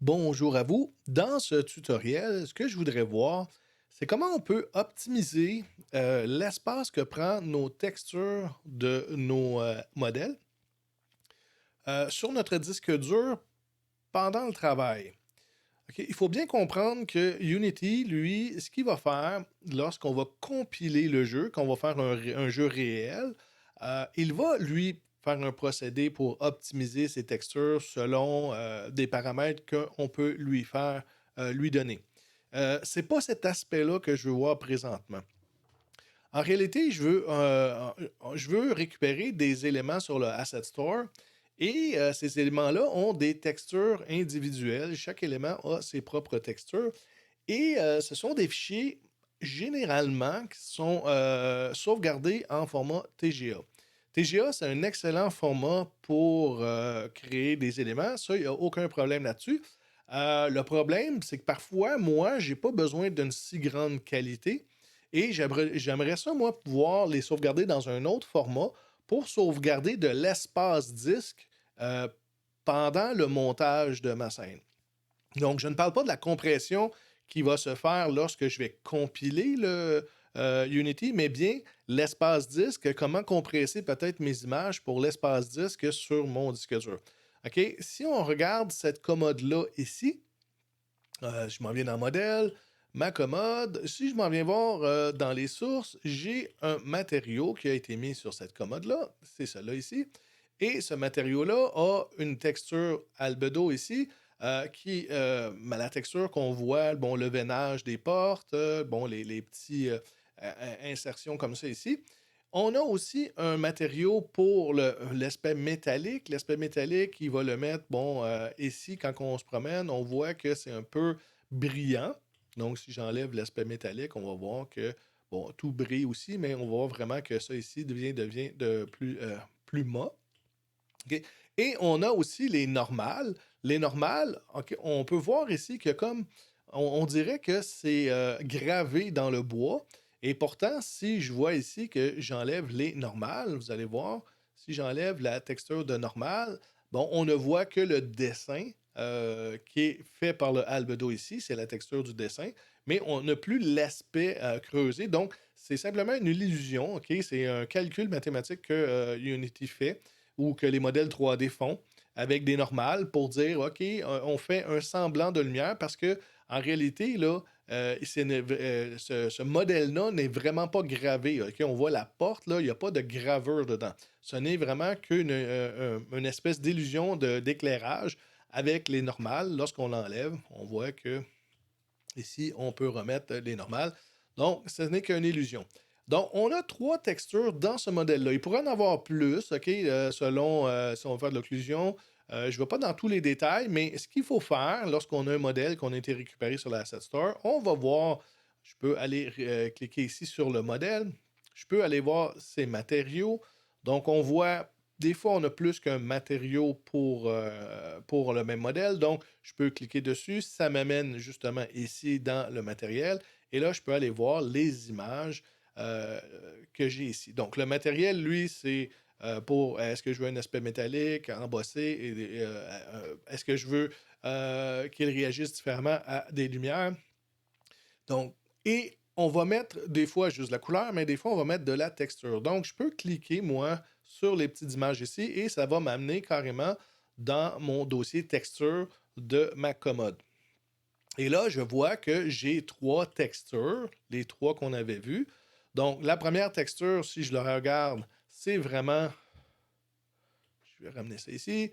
Bonjour à vous. Dans ce tutoriel, ce que je voudrais voir, c'est comment on peut optimiser l'espace que prend nos textures de nos modèles sur notre disque dur pendant le travail. OK? Il faut bien comprendre que Unity, lui, ce qu'il va faire lorsqu'on va compiler le jeu, qu'on va faire un jeu réel, il va, lui, faire un procédé pour optimiser ses textures selon des paramètres qu'on peut lui faire, lui donner. C'est pas cet aspect-là que je veux voir présentement. En réalité, je veux récupérer des éléments sur le Asset Store et ces éléments-là ont des textures individuelles. Chaque élément a ses propres textures et ce sont des fichiers généralement qui sont sauvegardés en format TGA. TGA, c'est un excellent format pour créer des éléments. Ça, il n'y a aucun problème là-dessus. Le problème, c'est que parfois, moi, j'ai pas besoin d'une si grande qualité et j'aimerais ça, moi, pouvoir les sauvegarder dans un autre format pour sauvegarder de l'espace disque euh, pendant le montage de ma scène. Donc, je ne parle pas de la compression qui va se faire lorsque je vais compiler le Unity, mais bien l'espace disque, comment compresser peut-être mes images pour l'espace disque sur mon disque dur. OK? Si on regarde cette commode-là ici, je m'en viens dans modèle, ma commode. Si je m'en viens voir dans les sources, j'ai un matériau qui a été mis sur cette commode-là. C'est celle-là ici. Et ce matériau-là a une texture albedo ici, la texture qu'on voit, bon, le veinage des portes, bon, les petits insertions comme ça ici. On a aussi un matériau pour l'aspect métallique. L'aspect métallique, il va le mettre, bon, ici, quand on se promène, on voit que c'est un peu brillant. Donc, si j'enlève l'aspect métallique, on va voir que, bon, tout brille aussi, mais on va voir vraiment que ça ici devient de plus mat. OK? Et on a aussi les normales. Les normales, OK, on peut voir ici que comme on dirait que c'est gravé dans le bois. Et pourtant, si je vois ici que j'enlève les normales, vous allez voir, si j'enlève la texture de normale, bon, on ne voit que le dessin qui est fait par le albedo ici, c'est la texture du dessin, mais on n'a plus l'aspect creusé. Donc, c'est simplement une illusion, OK? C'est un calcul mathématique que Unity fait ou que les modèles 3D font avec des normales pour dire, OK, on fait un semblant de lumière parce que en réalité, là, ce modèle-là n'est vraiment pas gravé. OK? On voit la porte, là, il n'y a pas de gravure dedans. Ce n'est vraiment une espèce d'illusion d'éclairage avec les normales. Lorsqu'on l'enlève, on voit que ici, on peut remettre les normales. Donc, ce n'est qu'une illusion. Donc, on a trois textures dans ce modèle-là. Il pourrait en avoir plus, OK, selon si on veut faire de l'occlusion. Je ne vais pas dans tous les détails, mais ce qu'il faut faire lorsqu'on a un modèle qu'on a été récupéré sur l'Asset Store, on va voir, je peux aller cliquer ici sur le modèle, je peux aller voir ses matériaux. Donc, on voit des fois, on a plus qu'un matériau pour le même modèle. Donc, je peux cliquer dessus. Ça m'amène justement ici dans le matériel. Et là, je peux aller voir les images euh, que j'ai ici. Donc, le matériel, lui, c'est pour est-ce que je veux un aspect métallique, embossé, est-ce que je veux qu'il réagisse différemment à des lumières. Donc, et on va mettre des fois juste la couleur, mais des fois, on va mettre de la texture. Donc, je peux cliquer, moi, sur les petites images ici et ça va m'amener carrément dans mon dossier texture de ma commode. Et là, je vois que j'ai trois textures, les trois qu'on avait vues. Donc, la première texture, si je le regarde, c'est vraiment, je vais ramener ça ici,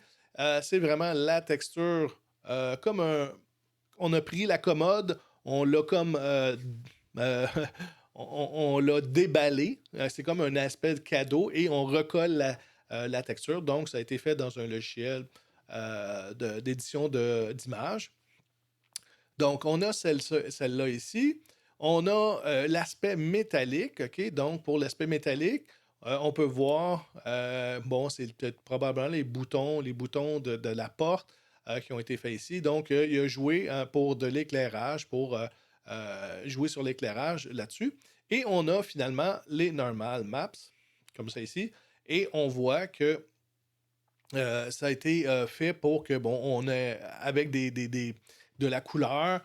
c'est vraiment la texture comme un, on a pris la commode, on l'a comme euh, on l'a déballé. C'est comme un aspect de cadeau et on recolle la texture. Donc, ça a été fait dans un logiciel d'édition d'images. Donc, on a celle-là ici. On a l'aspect métallique, OK? Donc, pour l'aspect métallique, on peut voir, bon, c'est peut-être probablement les boutons de la porte qui ont été faits ici. Donc, il a joué pour de l'éclairage, pour jouer sur l'éclairage là-dessus. Et on a finalement les normal maps, comme ça ici. Et on voit que Ça a été fait pour que, bon, on ait, avec de la couleur,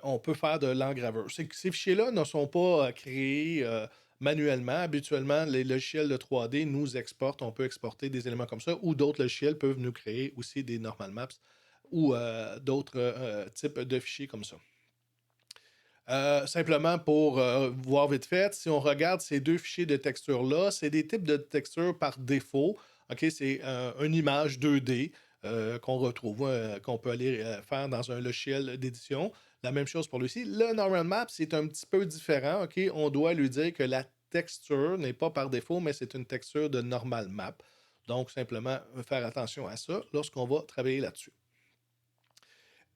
on peut faire de l'engraveur. Ces fichiers-là ne sont pas créés manuellement. Habituellement, les logiciels de 3D nous exportent. On peut exporter des éléments comme ça, ou d'autres logiciels peuvent nous créer aussi des normal maps ou d'autres types de fichiers comme ça. Simplement pour voir vite fait, si on regarde ces deux fichiers de texture-là, c'est des types de textures par défaut. OK, c'est une image 2D qu'on retrouve, qu'on peut aller faire dans un logiciel d'édition. La même chose pour lui-ci. Le normal map, c'est un petit peu différent. OK, on doit lui dire que la texture n'est pas par défaut, mais c'est une texture de normal map. Donc, simplement faire attention à ça lorsqu'on va travailler là-dessus.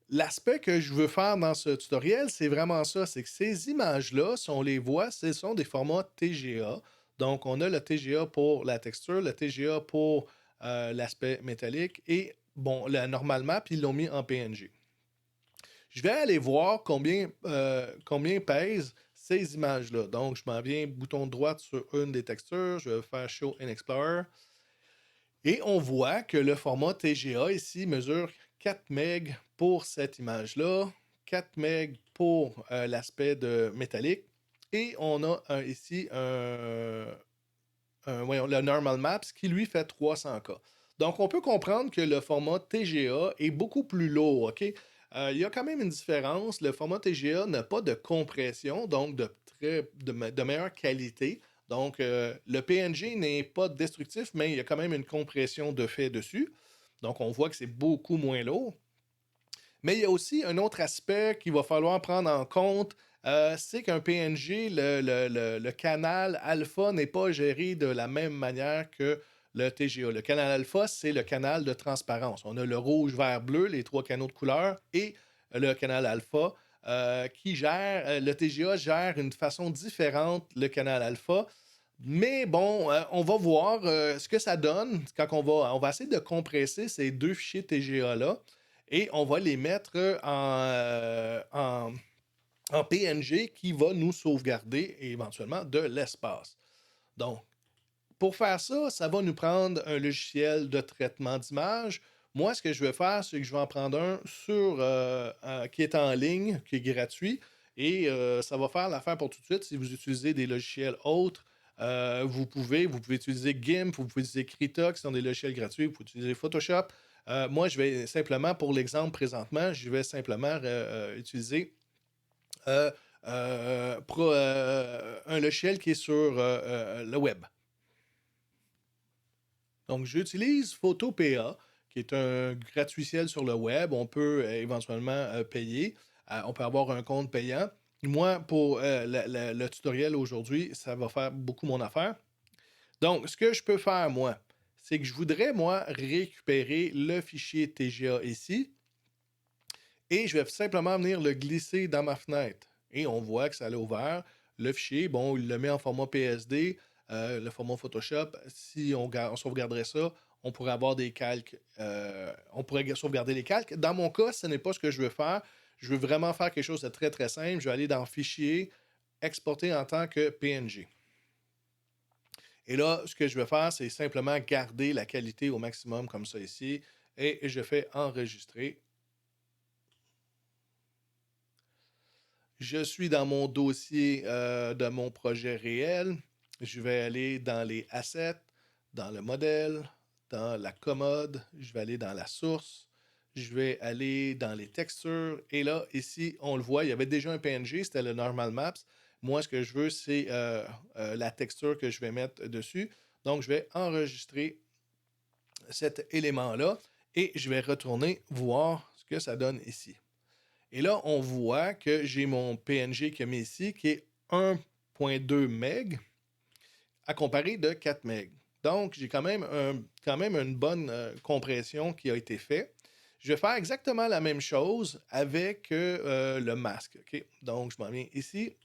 L'aspect que je veux faire dans ce tutoriel, c'est vraiment ça, c'est que ces images-là, si on les voit, ce sont des formats TGA. Donc, on a le TGA pour la texture, le TGA pour l'aspect métallique et, bon, la normal map, ils l'ont mis en PNG. Je vais aller voir combien pèsent ces images-là. Donc, je m'en viens bouton droit sur une des textures, je vais faire Show in Explorer. Et on voit que le format TGA ici mesure 4 MB pour cette image-là, 4 MB pour l'aspect de métallique. Et on a ici voyons, le Normal Maps qui lui fait 300K. Donc on peut comprendre que le format TGA est beaucoup plus lourd. OK? Il y a quand même une différence. Le format TGA n'a pas de compression, donc de meilleure qualité. Donc, le PNG n'est pas destructif, mais il y a quand même une compression de fait dessus. Donc, on voit que c'est beaucoup moins lourd. Mais il y a aussi un autre aspect qu'il va falloir prendre en compte, c'est qu'un PNG, le canal alpha n'est pas géré de la même manière que le TGA. Le canal alpha, c'est le canal de transparence. On a le rouge, vert, bleu, les trois canaux de couleur, et le canal alpha qui gère, le TGA gère une façon différente le canal alpha. Mais bon, on va voir ce que ça donne quand on va essayer de compresser ces deux fichiers TGA-là et on va les mettre en PNG qui va nous sauvegarder éventuellement de l'espace. Donc, pour faire ça, ça va nous prendre un logiciel de traitement d'image. Moi, ce que je vais faire, c'est que je vais en prendre un qui est en ligne, qui est gratuit, et ça va faire l'affaire pour tout de suite. Si vous utilisez des logiciels autres, vous pouvez utiliser GIMP, vous pouvez utiliser Krita, qui sont des logiciels gratuits, vous pouvez utiliser Photoshop. Moi, je vais simplement, pour l'exemple présentement, je vais simplement utiliser euh, un logiciel qui est sur le web. Donc, j'utilise PhotoPA, qui est un gratuitiel sur le web. On peut éventuellement payer. On peut avoir un compte payant. Moi, pour le tutoriel aujourd'hui, ça va faire beaucoup mon affaire. Donc, ce que je peux faire, moi, c'est que je voudrais, moi, récupérer le fichier TGA ici et je vais simplement venir le glisser dans ma fenêtre. Et on voit que ça l'a ouvert. Le fichier, bon, il le met en format PSD, le format Photoshop. Si on sauvegarderait ça, on pourrait avoir des calques. On pourrait sauvegarder les calques. Dans mon cas, ce n'est pas ce que je veux faire. Je veux vraiment faire quelque chose de très, très simple. Je vais aller dans Fichier, exporter en tant que PNG. Et là, ce que je vais faire, c'est simplement garder la qualité au maximum comme ça ici. Et je fais enregistrer. Je suis dans mon dossier de mon projet réel. Je vais aller dans les assets, dans le modèle, dans la commode. Je vais aller dans la source. Je vais aller dans les textures. Et là, ici, on le voit, il y avait déjà un PNG, c'était le Normal Maps. Moi, ce que je veux, c'est la texture que je vais mettre dessus. Donc, je vais enregistrer cet élément-là et je vais retourner voir ce que ça donne ici. Et là, on voit que j'ai mon PNG qui est mis ici, qui est 1.2 MB à comparer de 4 MB. Donc, j'ai quand même une bonne compression qui a été faite. Je vais faire exactement la même chose avec le masque. Okay? Donc, je m'en viens ici.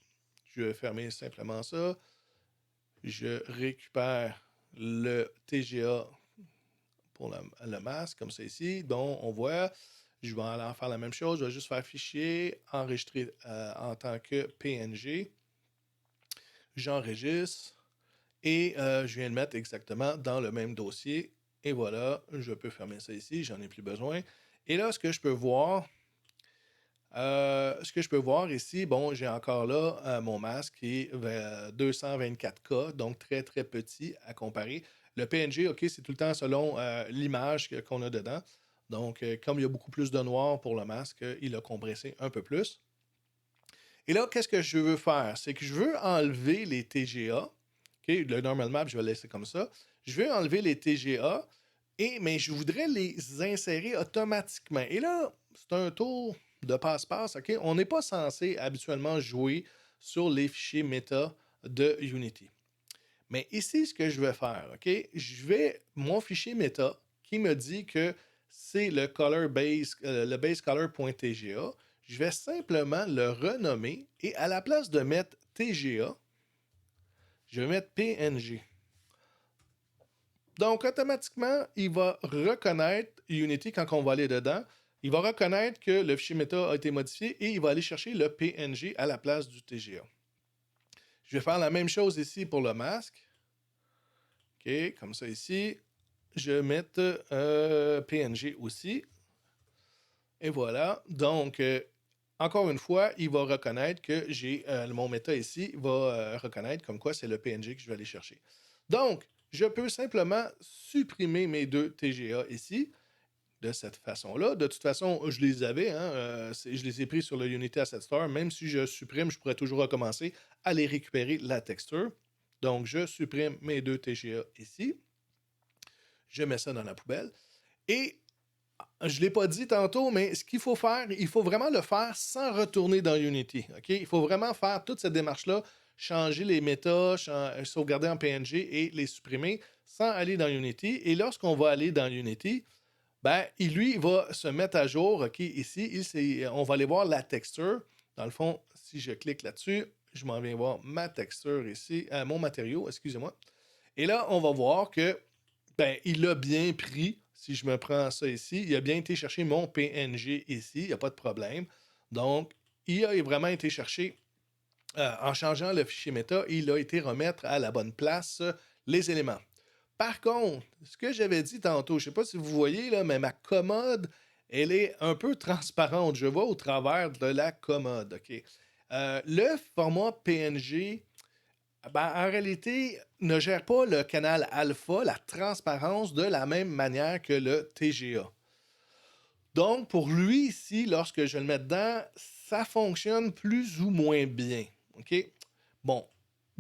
Je vais fermer simplement ça. Je récupère le TGA pour le masque, comme ça ici. Donc, on voit, je vais aller en faire la même chose. Je vais juste faire fichier, enregistrer en tant que PNG. J'enregistre et je viens de mettre exactement dans le même dossier. Et voilà, je peux fermer ça ici, j'en ai plus besoin. Et là, ce que je peux voir ici, bon, j'ai encore là mon masque qui est 224K, donc très très petit à comparer. Le PNG, OK, c'est tout le temps selon l'image qu'on a dedans. Donc, comme il y a beaucoup plus de noir pour le masque, il a compressé un peu plus. Et là, qu'est-ce que je veux faire? C'est que je veux enlever les TGA. OK, le normal map, je vais le laisser comme ça. Je veux enlever les TGA, mais je voudrais les insérer automatiquement. Et là, c'est un tour de passe-passe. OK? On n'est pas censé habituellement jouer sur les fichiers méta de Unity. Mais ici, ce que je vais faire, OK? Mon fichier méta qui me dit que c'est le color base, le base color.tga, je vais simplement le renommer et à la place de mettre TGA, je vais mettre PNG. Donc, automatiquement, il va reconnaître Unity quand on va aller dedans. Il va reconnaître que le fichier méta a été modifié et il va aller chercher le PNG à la place du TGA. Je vais faire la même chose ici pour le masque. OK, comme ça ici. Je vais mettre PNG aussi. Et voilà. Donc, encore une fois, il va reconnaître que j'ai mon méta ici, il va reconnaître comme quoi c'est le PNG que je vais aller chercher. Donc, je peux simplement supprimer mes deux TGA ici de cette façon-là. De toute façon, je les avais, je les ai pris sur le Unity Asset Store. Même si je supprime, je pourrais toujours recommencer à les récupérer la texture. Donc, je supprime mes deux TGA ici. Je mets ça dans la poubelle. Et je ne l'ai pas dit tantôt, mais ce qu'il faut faire, il faut vraiment le faire sans retourner dans Unity. Okay? Il faut vraiment faire toute cette démarche-là, changer les méta, sauvegarder en PNG et les supprimer sans aller dans Unity. Et lorsqu'on va aller dans Unity, ben, il va se mettre à jour. OK, ici, on va aller voir la texture. Dans le fond, si je clique là-dessus, je m'en viens voir ma texture ici, mon matériau, excusez-moi. Et là, on va voir que il a bien pris, si je me prends ça ici, il a bien été chercher mon PNG ici, il n'y a pas de problème. Donc, il a vraiment été chercher, en changeant le fichier méta, il a été remettre à la bonne place les éléments. Par contre, ce que j'avais dit tantôt, je ne sais pas si vous voyez, là, mais ma commode, elle est un peu transparente. Je vois au travers de la commode. OK? Le format PNG, en réalité, ne gère pas le canal alpha, la transparence, de la même manière que le TGA. Donc, pour lui ici, lorsque je le mets dedans, ça fonctionne plus ou moins bien. OK? Bon,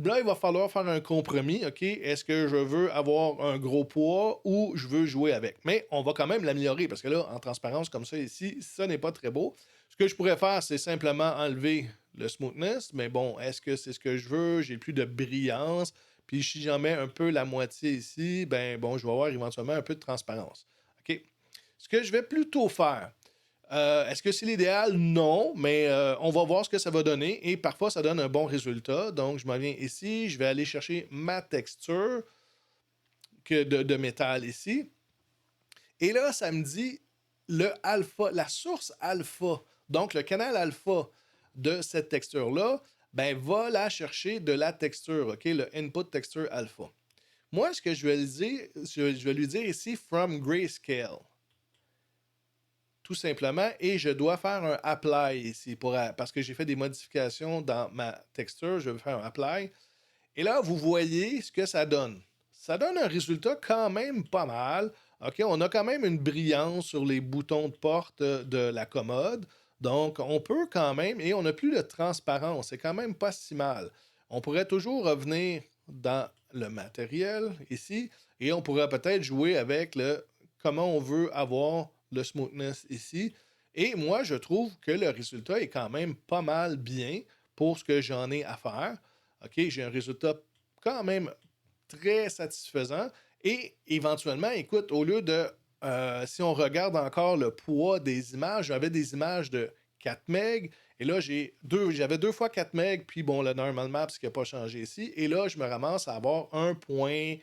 là, il va falloir faire un compromis. OK? Est-ce que je veux avoir un gros poids ou je veux jouer avec? Mais on va quand même l'améliorer parce que là, en transparence comme ça ici, ça n'est pas très beau. Ce que je pourrais faire, c'est simplement enlever le smoothness. Mais bon, est-ce que c'est ce que je veux? J'ai plus de brillance. Puis si j'en mets un peu la moitié ici, ben bon, je vais avoir éventuellement un peu de transparence. OK? Ce que je vais plutôt faire, est-ce que c'est l'idéal? Non, mais on va voir ce que ça va donner et parfois ça donne un bon résultat. Donc, je m'en viens ici, je vais aller chercher ma texture de métal ici. Et là, ça me dit le alpha, la source alpha, donc le canal alpha de cette texture-là, va la chercher de la texture, OK, le input texture alpha. Moi, ce que je vais lui dire, je vais lui dire ici from grayscale. Tout simplement, et je dois faire un apply ici parce que j'ai fait des modifications dans ma texture. Je vais faire un apply. Et là, vous voyez ce que ça donne. Ça donne un résultat quand même pas mal. OK, on a quand même une brillance sur les boutons de porte de la commode. Donc, on peut quand même, et on n'a plus de transparence. C'est quand même pas si mal. On pourrait toujours revenir dans le matériel ici et on pourrait peut-être jouer avec comment on veut avoir le smoothness ici. Et moi, je trouve que le résultat est quand même pas mal bien pour ce que j'en ai à faire. OK, j'ai un résultat quand même très satisfaisant. Et éventuellement, écoute, au lieu de, si on regarde encore le poids des images, j'avais des images de 4 MB. Et là, j'avais 2 fois 4 MB, puis bon, le normal map, ce qui n'a pas changé ici. Et là, je me ramasse à avoir 1.4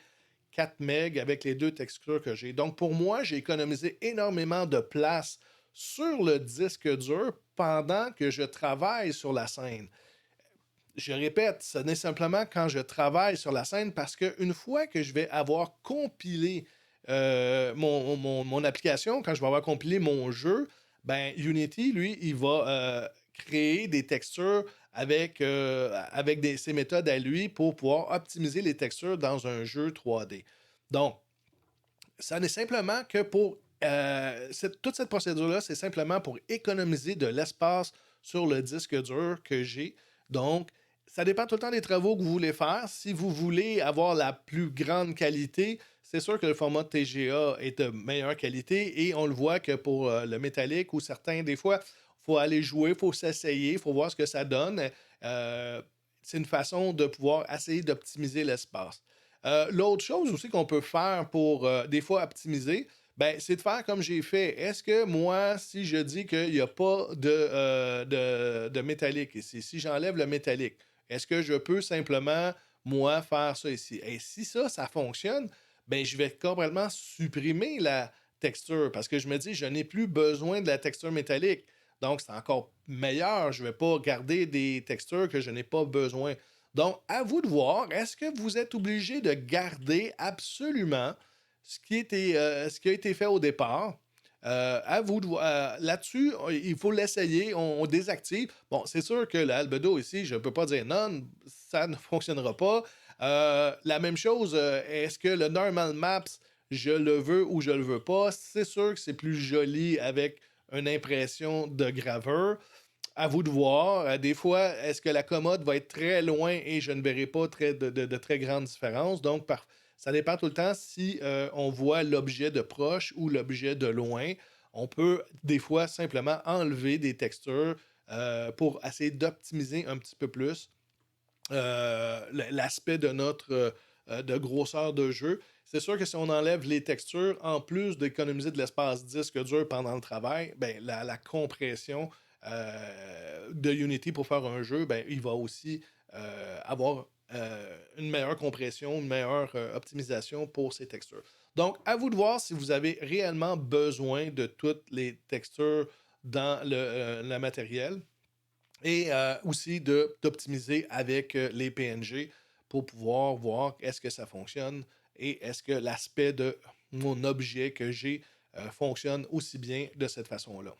MB avec les deux textures que j'ai. Donc, pour moi, j'ai économisé énormément de place sur le disque dur pendant que je travaille sur la scène. Je répète, ce n'est simplement quand je travaille sur la scène parce qu'une fois que je vais avoir compilé mon application, quand je vais avoir compilé mon jeu, ben Unity, lui, il va créer des textures avec ses méthodes à lui pour pouvoir optimiser les textures dans un jeu 3D. Donc, ça n'est simplement que pour... toute cette procédure-là, c'est simplement pour économiser de l'espace sur le disque dur que j'ai. Donc, ça dépend tout le temps des travaux que vous voulez faire. Si vous voulez avoir la plus grande qualité, c'est sûr que le format TGA est de meilleure qualité et on le voit que pour le métallique ou certains, des fois, il faut aller jouer, il faut s'essayer, il faut voir ce que ça donne. Euh, c'est une façon de pouvoir essayer d'optimiser l'espace. L'autre chose aussi qu'on peut faire pour des fois optimiser, ben, c'est de faire comme j'ai fait. Est-ce que moi, si je dis qu'il n'y a pas de métallique ici, si j'enlève le métallique, est-ce que je peux simplement, moi, faire ça ici? Et si ça fonctionne, ben, je vais complètement supprimer la texture parce que je me dis, je n'ai plus besoin de la texture métallique. Donc, c'est encore meilleur. Je ne vais pas garder des textures que je n'ai pas besoin. Donc, à vous de voir, est-ce que vous êtes obligé de garder absolument ce qui a été fait au départ? À vous de voir. Là-dessus, il faut l'essayer, on désactive. Bon, c'est sûr que l'albedo ici, je ne peux pas dire non, ça ne fonctionnera pas. La même chose, est-ce que le normal maps, je le veux ou je le veux pas? C'est sûr que c'est plus joli avec une impression de graveur. À vous de voir. Des fois, est-ce que la commode va être très loin et je ne verrai pas de très grandes différences? Donc, ça dépend tout le temps si on voit l'objet de proche ou l'objet de loin. On peut des fois simplement enlever des textures pour essayer d'optimiser un petit peu plus l'aspect de notre de grosseur de jeu. C'est sûr que si on enlève les textures, en plus d'économiser de l'espace disque dur pendant le travail, ben, la compression de Unity pour faire un jeu, ben, il va aussi avoir une meilleure compression, une meilleure optimisation pour ces textures. Donc, à vous de voir si vous avez réellement besoin de toutes les textures dans le matériel et aussi d'optimiser avec les PNG pour pouvoir voir est-ce que ça fonctionne et est-ce que l'aspect de mon objet que j'ai fonctionne aussi bien de cette façon-là.